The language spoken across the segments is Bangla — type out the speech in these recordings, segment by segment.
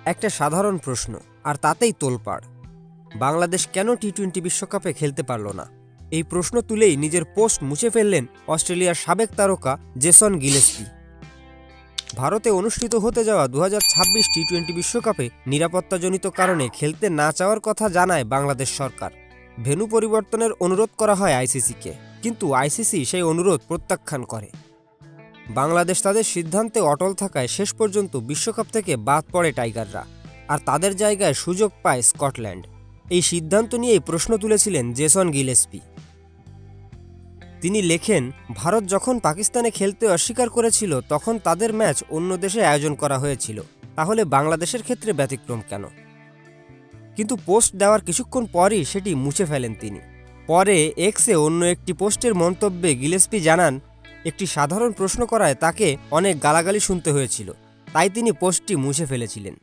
একটা সাধারণ প্রশ্ন, আর তাতেই তোলপাড়। বাংলাদেশ কেন টি-20 বিশ্বকাপে খেলতে পারল না? এই প্রশ্ন তুলেই নিজের পোস্ট মুছে ফেললেন অস্ট্রেলিয়ার সাবেক তারকা জেসন গিলেস্পি। ভারতে অনুষ্ঠিত হতে যাওয়া 2026 টি-20 বিশ্বকাপে নিরাপত্তাজনিত কারণে খেলতে না চাওয়ার কথা জানায় বাংলাদেশ সরকার। ভেন্যু পরিবর্তনের অনুরোধ করা হয় আইসিসিকে, কিন্তু আইসিসি সেই অনুরোধ প্রত্যাখ্যান করে। বাংলাদেশ তাদের সিদ্ধান্তে অটল থাকায় শেষ পর্যন্ত বিশ্বকাপ থেকে বাদ পড়ে টাইগাররা, আর তাদের জায়গায় সুযোগ পায় স্কটল্যান্ড। এই সিদ্ধান্ত নিয়েই প্রশ্ন তুলেছিলেন জেসন গিলেস্পি। তিনি লেখেন, ভারত যখন পাকিস্তানে খেলতে অস্বীকার করেছিল তখন তাদের ম্যাচ অন্য দেশে আয়োজন করা হয়েছিল, তাহলে বাংলাদেশের ক্ষেত্রে ব্যতিক্রম কেন? কিন্তু পোস্ট দেওয়ার কিছুক্ষণ পরই সেটি মুছে ফেলেন তিনি। পরে এক্সে অন্য একটি পোস্টের মন্তব্যে গিলেস্পি জানান, একটি সাধারণ প্রশ্ন করায় তাকে অনেক গালাগালি শুনতে হয়েছিল, তাই তিনি পোস্টটি মুছে ফেলেছিলেন।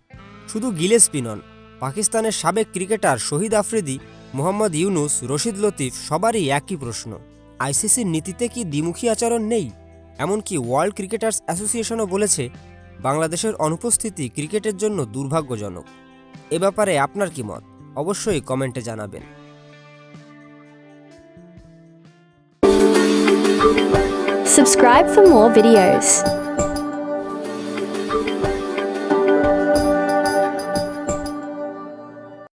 শুধু গিলেস্পি নন, পাকিস্তানের সাবেক ক্রিকেটার শহীদ আফ্রিদি, মোহাম্মদ ইউনুস, রশিদ লতিফ সবারই একই প্রশ্ন, আইসিসির নীতিতে কি দ্বিমুখী আচরণ নেই? এমনকি ওয়ার্ল্ড ক্রিকেটার্স অ্যাসোসিয়েশনও বলেছে বাংলাদেশের অনুপস্থিতি ক্রিকেটের জন্য দুর্ভাগ্যজনক। এ ব্যাপারে আপনার কি মত? অবশ্যই কমেন্টে জানাবেন। Subscribe for more videos.